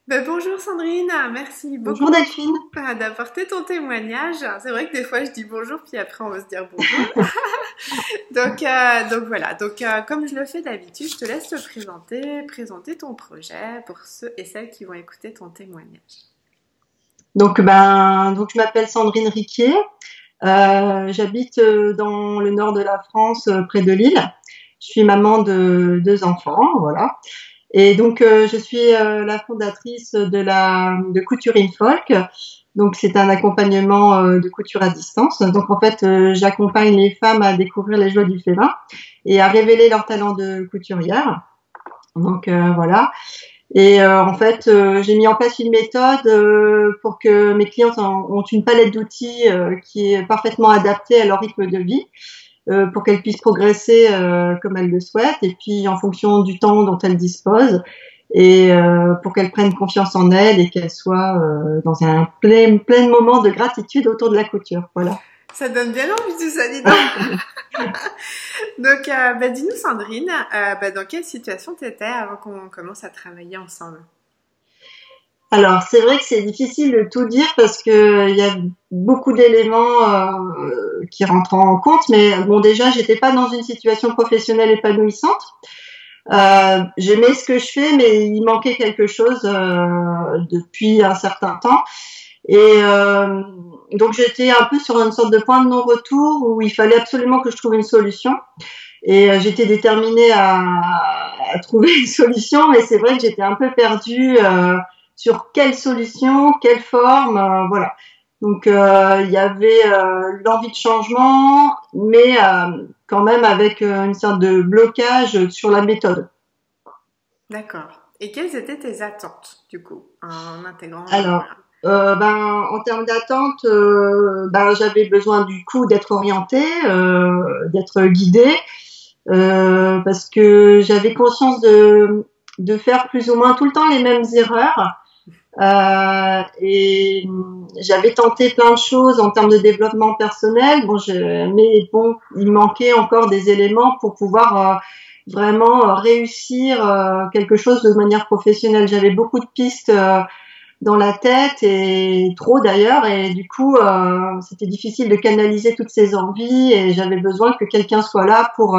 Bonjour Sandrine, merci Bonjour beaucoup Delphine. d'apporter ton témoignage. C'est vrai que des fois je dis bonjour puis après on va se dire bonjour. Donc voilà, comme je le fais d'habitude, je te laisse te présenter ton projet pour ceux et celles qui vont écouter ton témoignage. Donc je m'appelle Sandrine Riquier. J'habite dans le nord de la France, près de Lille. Je suis maman de deux enfants, voilà. Et donc je suis la fondatrice de Couture in Folk. Donc c'est un accompagnement de couture à distance. Donc en fait, j'accompagne les femmes à découvrir les joies du féminin et à révéler leur talent de couturière. Donc voilà. Et en fait, j'ai mis en place une méthode pour que mes clientes ont une palette d'outils qui est parfaitement adaptée à leur rythme de vie, pour qu'elles puissent progresser comme elles le souhaitent, et puis en fonction du temps dont elles disposent, et pour qu'elles prennent confiance en elles et qu'elles soient dans un plein moment de gratitude autour de la couture. Voilà. Ça donne bien envie tout ça, dis donc. Dis-nous Sandrine, dans quelle situation t'étais avant qu'on commence à travailler ensemble? Alors, c'est vrai que c'est difficile de tout dire parce que il y a beaucoup d'éléments qui rentrent en compte. Mais bon, déjà, j'étais pas dans une situation professionnelle épanouissante. J'aimais ce que je fais, mais il manquait quelque chose depuis un certain temps. Et donc, j'étais un peu sur une sorte de point de non-retour où il fallait absolument que je trouve une solution. Et j'étais déterminée à trouver une solution, mais c'est vrai que j'étais un peu perdue sur quelle solution, quelle forme, voilà. Donc il y avait l'envie de changement, mais quand même avec une sorte de blocage sur la méthode. D'accord. Et quelles étaient tes attentes du coup en intégrant Alors, en termes d'attente, j'avais besoin du coup d'être orientée, d'être guidée, parce que j'avais conscience de faire plus ou moins tout le temps les mêmes erreurs. Et j'avais tenté plein de choses en termes de développement personnel. Mais bon, il manquait encore des éléments pour pouvoir vraiment réussir quelque chose de manière professionnelle. J'avais beaucoup de pistes dans la tête, et trop d'ailleurs, et du coup c'était difficile de canaliser toutes ces envies, et j'avais besoin que quelqu'un soit là pour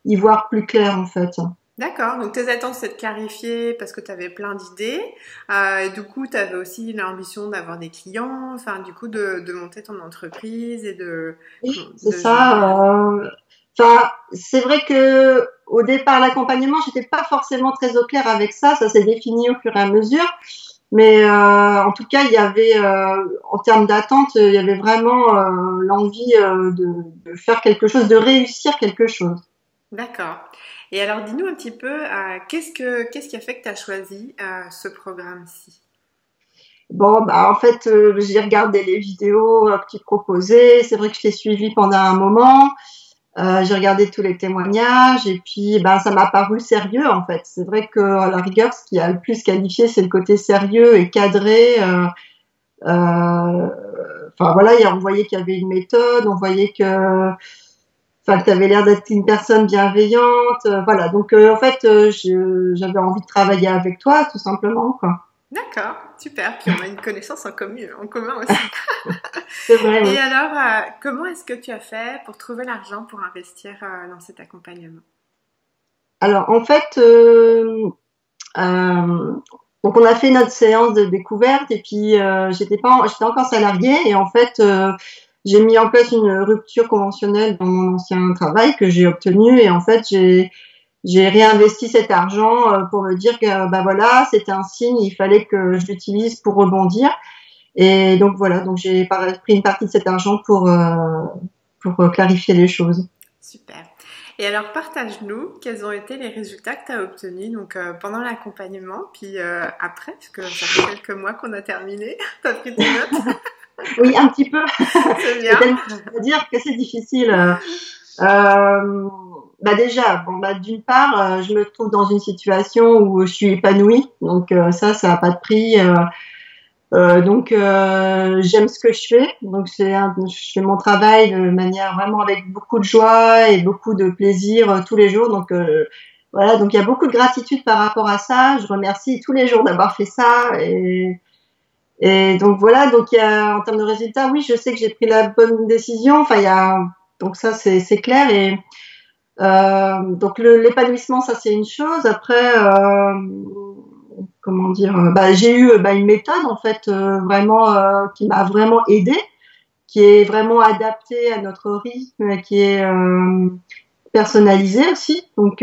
y voir plus clair en fait. D'accord, donc tes attentes c'est de clarifier parce que tu avais plein d'idées et du coup tu avais aussi l'ambition d'avoir des clients, enfin du coup de monter ton entreprise et Oui, c'est de gérer. ça. Enfin, c'est vrai que au départ, l'accompagnement, j'étais pas forcément très au clair avec ça. Ça s'est défini au fur et à mesure. Mais en tout cas, il y avait, en termes d'attente, il y avait vraiment l'envie de faire quelque chose, de réussir quelque chose. D'accord. Et alors dis-nous un petit peu qu'est-ce qui a fait que tu as choisi ce programme-ci? Bon, en fait, j'ai regardé les vidéos que tu proposais. C'est vrai que je t'ai suivi pendant un moment. J'ai regardé tous les témoignages, et puis ça m'a paru sérieux en fait. C'est vrai que à la rigueur, ce qui a le plus qualifié, c'est le côté sérieux et cadré. Enfin voilà, on voyait qu'il y avait une méthode, on voyait que tu avais l'air d'être une personne bienveillante. Voilà, donc en fait, j'avais envie de travailler avec toi, tout simplement, quoi. D'accord, super. Puis on a une connaissance en commun aussi. C'est vrai, oui. Et alors, comment est-ce que tu as fait pour trouver l'argent pour investir dans cet accompagnement? Alors en fait, Euh, donc on a fait notre séance de découverte, et puis j'étais encore salariée, et en fait j'ai mis en place une rupture conventionnelle dans mon ancien travail que j'ai obtenu, et en fait j'ai réinvesti cet argent pour me dire que voilà, c'était un signe, il fallait que je l'utilise pour rebondir. Et donc voilà, donc j'ai pris une partie de cet argent pour clarifier les choses. Super. Et alors, partage-nous quels ont été les résultats que tu as obtenus donc, pendant l'accompagnement, puis après, parce que ça fait quelques mois qu'on a terminé. Tu as pris tes notes? Oui, un petit peu. C'est Il y a bien. tellement à dire que c'est difficile. Euh, déjà, d'une part, je me trouve dans une situation où je suis épanouie, donc ça n'a pas de prix. J'aime ce que je fais, donc je fais mon travail de manière vraiment avec beaucoup de joie et beaucoup de plaisir tous les jours. Donc voilà, donc il y a beaucoup de gratitude par rapport à ça. Je remercie tous les jours d'avoir fait ça. Et donc voilà, donc il y a, en termes de résultats, oui, je sais que j'ai pris la bonne décision. Enfin, il y a, donc ça c'est clair. Et donc l'épanouissement, ça c'est une chose. Après, comment dire, bah, j'ai eu une méthode en fait vraiment qui m'a vraiment aidée, qui est vraiment adaptée à notre rythme, qui est personnalisée aussi. Donc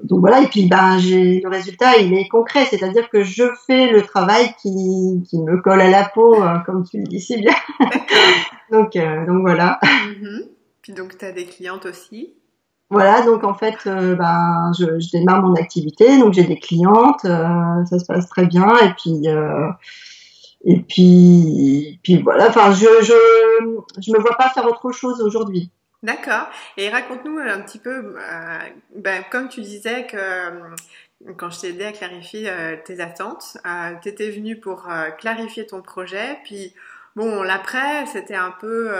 voilà, et puis ben j'ai le résultat, il est concret, c'est-à-dire que je fais le travail qui me colle à la peau, comme tu le dis si bien. D'accord. Donc voilà. Mhm. Puis donc, tu as des clientes aussi. Voilà, donc en fait, ben je démarre mon activité, donc j'ai des clientes, ça se passe très bien, et puis voilà. Enfin, je me vois pas faire autre chose aujourd'hui. D'accord. Et raconte-nous un petit peu, ben, comme tu disais que quand je t'ai aidé à clarifier tes attentes, tu étais venu pour clarifier ton projet, puis bon, l'après, c'était un peu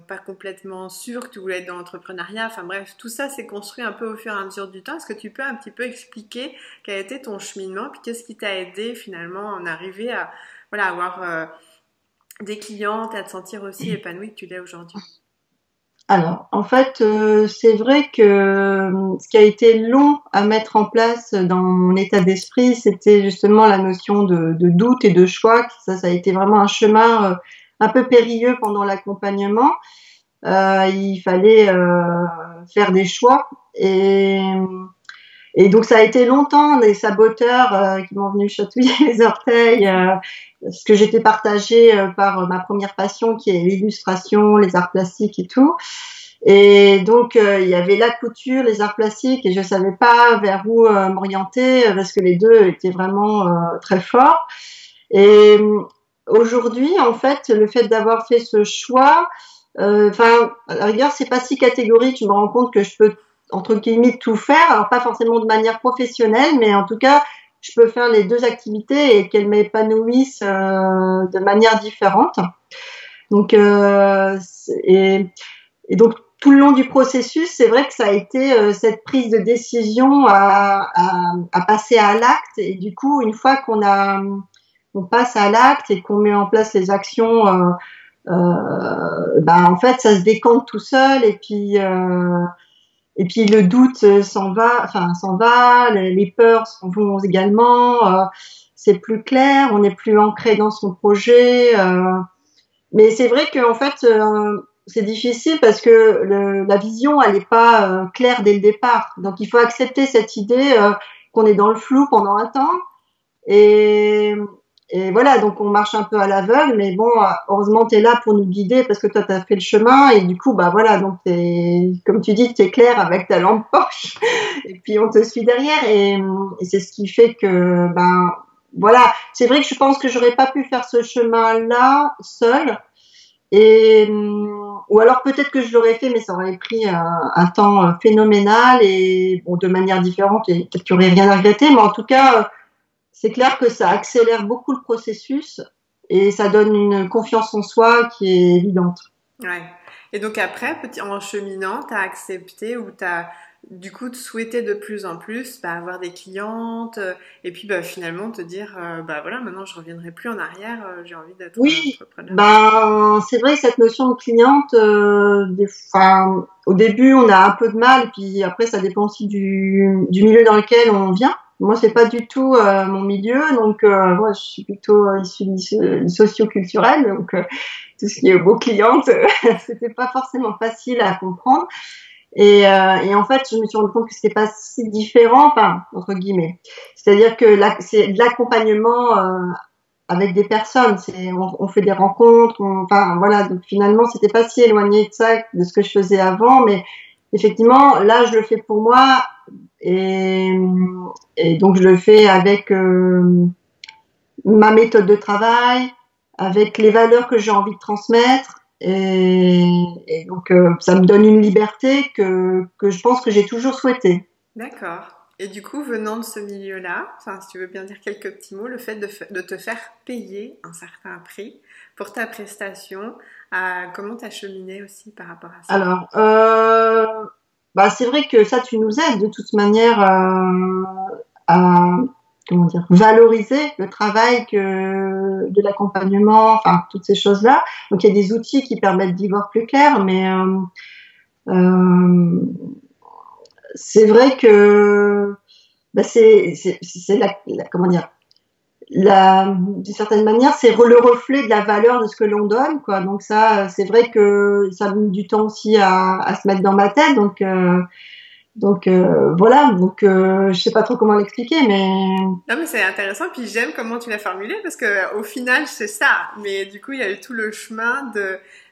pas complètement sûr que tu voulais être dans l'entrepreneuriat. Enfin bref, tout ça s'est construit un peu au fur et à mesure du temps. Est-ce que tu peux un petit peu expliquer quel a été ton cheminement, puis qu'est-ce qui t'a aidé finalement à en arriver à voilà, avoir des clientes, à te sentir aussi épanouie que tu l'es aujourd'hui? Alors, en fait, c'est vrai que ce qui a été long à mettre en place dans mon état d'esprit, c'était justement la notion de doute et de choix. Ça a été vraiment un chemin un peu périlleux pendant l'accompagnement. Il fallait faire des choix et donc ça a été longtemps des saboteurs qui m'ont venu chatouiller les orteils, parce que j'étais partagée par ma première passion qui est l'illustration, les arts plastiques et tout. Et donc il y avait la couture, les arts plastiques, et je savais pas vers où m'orienter parce que les deux étaient vraiment très forts. Et aujourd'hui, en fait, le fait d'avoir fait ce choix, enfin, à la rigueur, c'est pas si catégorique. Je me rends compte que je peux entre guillemets tout faire, alors pas forcément de manière professionnelle, mais en tout cas, je peux faire les deux activités et qu'elles m'épanouissent de manière différente. Donc, et donc tout le long du processus, c'est vrai que ça a été cette prise de décision à passer à l'acte. Et du coup, une fois on passe à l'acte et qu'on met en place les actions, ben en fait, ça se décante tout seul. Et puis le doute s'en va, les peurs s'en vont également. C'est plus clair, on n'est plus ancré dans son projet. Mais c'est vrai qu'en fait, c'est difficile parce que la vision, elle n'est pas claire dès le départ. Donc il faut accepter cette idée qu'on est dans le flou pendant un temps. Et, et voilà, donc on marche un peu à l'aveugle, mais bon, heureusement, tu es là pour nous guider parce que toi, tu as fait le chemin. Et du coup, bah voilà, donc comme tu dis, tu es clair avec ta lampe poche. Et puis on te suit derrière. Et c'est ce qui fait que, ben voilà, c'est vrai que je pense que j'aurais pas pu faire ce chemin-là seule. Ou alors peut-être que je l'aurais fait, mais ça aurait pris un temps phénoménal et bon, de manière différente, et peut-être qu'il n'y aurait rien à regretter, mais en tout cas, c'est clair que ça accélère beaucoup le processus et ça donne une confiance en soi qui est évidente. Ouais. Et donc après, en cheminant, t'as accepté ou t'as du coup souhaité de plus en plus bah, avoir des clientes et puis bah, finalement te dire bah voilà maintenant je reviendrai plus en arrière, j'ai envie d'être Oui, entrepreneur. ben c'est vrai que cette notion de cliente, enfin, au début on a un peu de mal, puis après ça dépend aussi du milieu dans lequel on vient. Moi c'est pas du tout mon milieu, donc moi je suis plutôt issue du socio-culturel, donc tout ce qui est beau cliente, c'était pas forcément facile à comprendre. Et en fait, je me suis rendu compte que c'était pas si différent, enfin entre guillemets. C'est-à-dire que là, c'est de l'accompagnement avec des personnes. On fait des rencontres, enfin voilà. Donc finalement, c'était pas si éloigné de ça, de ce que je faisais avant, mais effectivement, là, je le fais pour moi et, et donc je le fais avec ma méthode de travail, avec les valeurs que j'ai envie de transmettre. Et donc, ça me donne une liberté que je pense que j'ai toujours souhaité. D'accord. Et du coup, venant de ce milieu-là, enfin si tu veux bien dire quelques petits mots, le fait de te faire payer un certain prix pour ta prestation, comment t'as cheminé aussi par rapport à ça? Alors, bah, c'est vrai que ça, tu nous aides de toute manière à comment dire, valoriser le travail de l'accompagnement, enfin toutes ces choses-là. Donc il y a des outils qui permettent d'y voir plus clair, mais euh, c'est vrai que bah, c'est comment dire, d'une certaine manière, c'est le reflet de la valeur de ce que l'on donne, quoi. Donc ça, c'est vrai que ça a mis du temps aussi à se mettre dans ma tête, donc voilà. Donc je sais pas trop comment l'expliquer, mais Non, mais c'est intéressant, puis j'aime comment tu l'as formulé parce que au final c'est ça. Mais du coup, il y a eu tout le chemin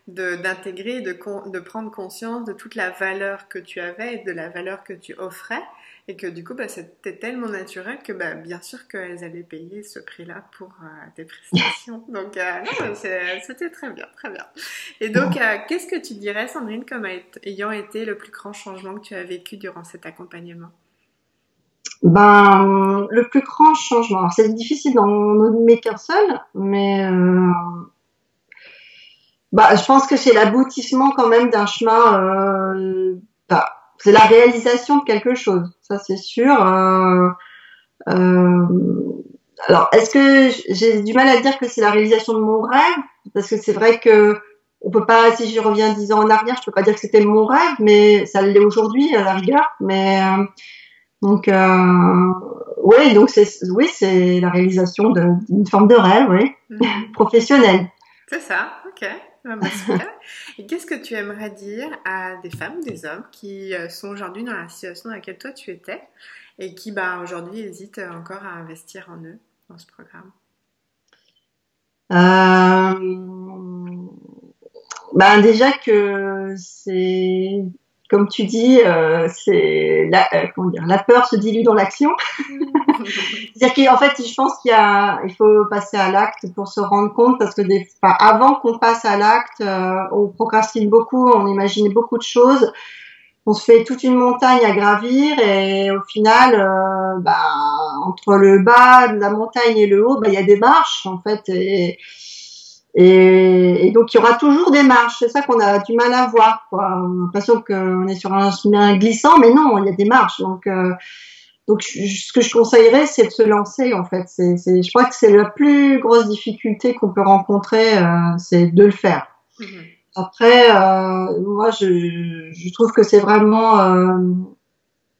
d'intégrer, de prendre conscience de toute la valeur que tu avais et de la valeur que tu offrais, et que du coup, bah, c'était tellement naturel que bah, bien sûr qu'elles allaient payer ce prix-là pour tes prestations. Donc non, c'était très bien, très bien. Et donc, qu'est-ce que tu dirais, Sandrine, comme ayant été le plus grand changement que tu as vécu durant cet accompagnement? ben le plus grand changement. Alors, c'est difficile d'en nommer qu'un seul, mais bah, je pense que c'est l'aboutissement quand même d'un chemin. Bah, c'est la réalisation de quelque chose, ça c'est sûr. Euh, alors, est-ce que j'ai du mal à dire que c'est la réalisation de mon rêve? Parce que c'est vrai que on peut pas, si je reviens 10 ans en arrière, je peux pas dire que c'était mon rêve, mais ça l'est aujourd'hui à la rigueur. Mais donc, oui, donc oui, c'est la réalisation d'une forme de rêve, oui, Mhm. professionnelle. C'est ça, ok. Ah bah, super. Et qu'est-ce que tu aimerais dire à des femmes ou des hommes qui sont aujourd'hui dans la situation dans laquelle toi tu étais et qui bah, aujourd'hui hésitent encore à investir en eux dans ce programme? Euh, Ben déjà que c'est, comme tu dis, comment dire, la peur se dilue dans l'action. C'est-à-dire qu'en fait, je pense il faut passer à l'acte pour se rendre compte, parce que enfin, avant qu'on passe à l'acte, on procrastine beaucoup, on imagine beaucoup de choses, on se fait toute une montagne à gravir, et au final, entre le bas de la montagne et le haut, il y a des marches en fait, et donc il y aura toujours des marches. C'est ça qu'on a du mal à voir, quoi. On a l'impression qu'on est sur un chemin glissant, mais non, il y a des marches. Donc ce que je conseillerais, c'est de se lancer en fait. Je crois que c'est la plus grosse difficulté qu'on peut rencontrer, c'est de le faire. Mhm. Après, moi, je trouve que c'est vraiment,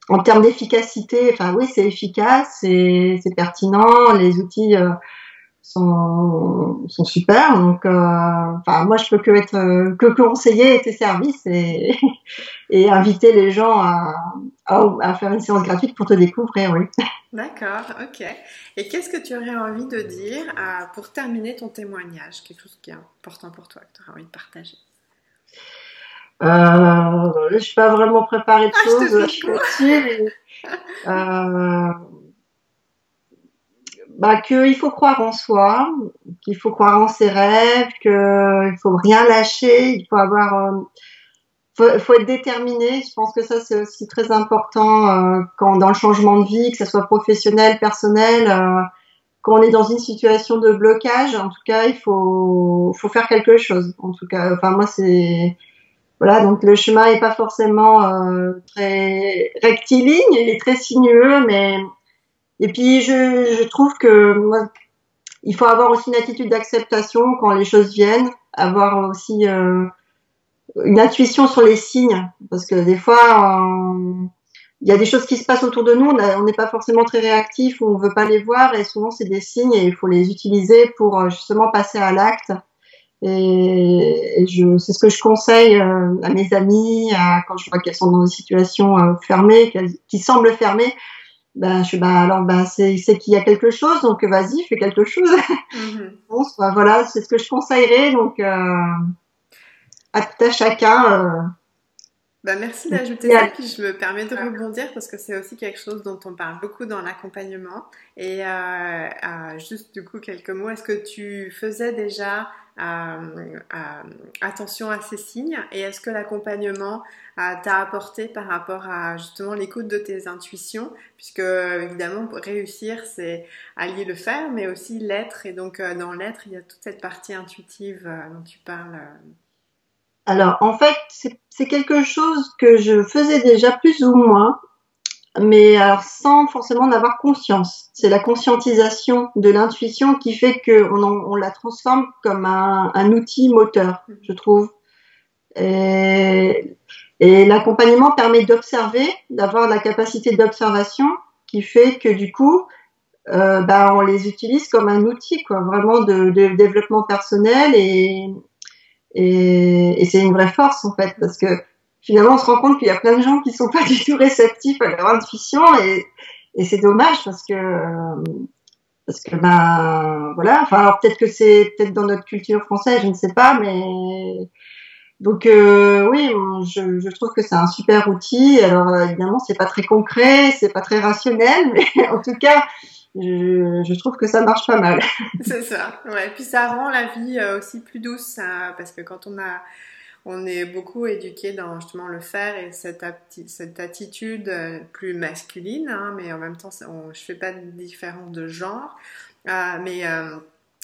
en termes d'efficacité, enfin oui, c'est efficace, c'est pertinent, les outils sont super. Donc, enfin, moi, je peux que conseiller tes services et inviter les gens à faire une séance gratuite pour te découvrir, oui. D'accord, ok. Et qu'est-ce que tu aurais envie de dire pour terminer ton témoignage? Quelque chose qui est important pour toi, que tu aurais envie de partager? Je suis pas vraiment préparée de Ah, je te choses coupe court! là-dessus, mais qu'il faut croire en soi, qu'il faut croire en ses rêves, qu'il faut rien lâcher, faut être déterminé. Je pense que ça c'est aussi très important, quand dans le changement de vie, que ce soit professionnel, personnel, quand on est dans une situation de blocage. En tout cas, faut faire quelque chose. En tout cas, enfin moi c'est voilà, donc le chemin est pas forcément très rectiligne, il est très sinueux, mais et puis je trouve que moi, il faut avoir aussi une attitude d'acceptation quand les choses viennent, avoir aussi une intuition sur les signes, parce que des fois, il y a des choses qui se passent autour de nous, on n'est pas forcément très réactif, ou on veut pas les voir, et souvent c'est des signes et il faut les utiliser pour justement passer à l'acte. C'est ce que je conseille à mes amis, quand je vois qu'elles sont dans des situations fermées, qui semblent fermées. Ben, alors, c'est qu'il y a quelque chose, donc vas-y, fais quelque chose. Mhm. Bon, voilà, c'est ce que je conseillerais, donc à tout à chacun. Bah, merci Donc, d'ajouter il y ça, a- puis je me permets de rebondir parce que c'est aussi quelque chose dont on parle beaucoup dans l'accompagnement. Et juste du coup quelques mots, est-ce que tu faisais déjà attention à ces signes et est-ce que l'accompagnement t'a apporté par rapport à justement l'écoute de tes intuitions, puisque évidemment pour réussir c'est allier le faire mais aussi l'être et donc dans l'être il y a toute cette partie intuitive dont tu parles. Alors, en fait, c'est quelque chose que je faisais déjà plus ou moins, mais alors sans forcément en avoir conscience. C'est la conscientisation de l'intuition qui fait on la transforme comme un outil moteur, je trouve. Et, et l'accompagnement permet d'observer, d'avoir la capacité d'observation qui fait que du coup, on les utilise comme un outil, quoi, vraiment de développement personnel et c'est une vraie force en fait, parce que finalement on se rend compte qu'il y a plein de gens qui sont pas du tout réceptifs à leur intuition et c'est dommage parce que ben voilà, enfin alors peut-être que c'est peut-être dans notre culture française, je ne sais pas, mais donc oui, je trouve que c'est un super outil. Alors évidemment c'est pas très concret, c'est pas très rationnel, mais en tout cas je trouve que ça marche pas mal. C'est ça, ouais. Puis ça rend la vie aussi plus douce, hein, parce que on est beaucoup éduqué dans justement le faire et cette attitude plus masculine, hein, mais en même temps, je fais pas de différence de genre, mais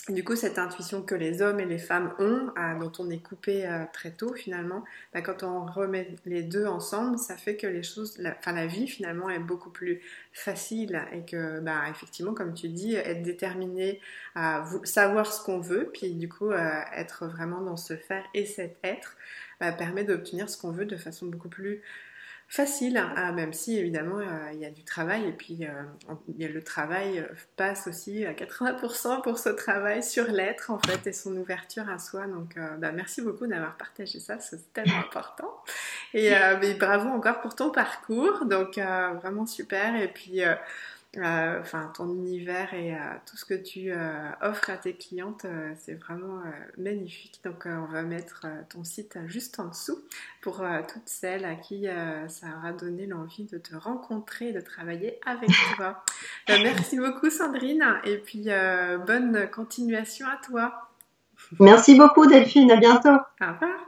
du coup, cette intuition que les hommes et les femmes ont, dont on est coupé très tôt finalement, bah, quand on remet les deux ensemble, ça fait que les choses, enfin la vie finalement est beaucoup plus facile et que, bah, effectivement, comme tu dis, être déterminé à savoir ce qu'on veut, puis du coup être vraiment dans ce faire et cet être, bah, permet d'obtenir ce qu'on veut de façon beaucoup plus facile, hein, même si évidemment il y a du travail et puis le travail passe aussi à 80% pour ce travail sur l'être en fait et son ouverture à soi. Donc bah, merci beaucoup d'avoir partagé ça, c'est tellement important. Et mais bravo encore pour ton parcours, donc vraiment super. Et puis enfin ton univers et tout ce que tu offres à tes clientes, c'est vraiment magnifique. Donc on va mettre ton site juste en dessous pour toutes celles à qui ça aura donné l'envie de te rencontrer, de travailler avec toi. Merci beaucoup Sandrine et puis bonne continuation à toi. Merci beaucoup Delphine, à bientôt. Au revoir.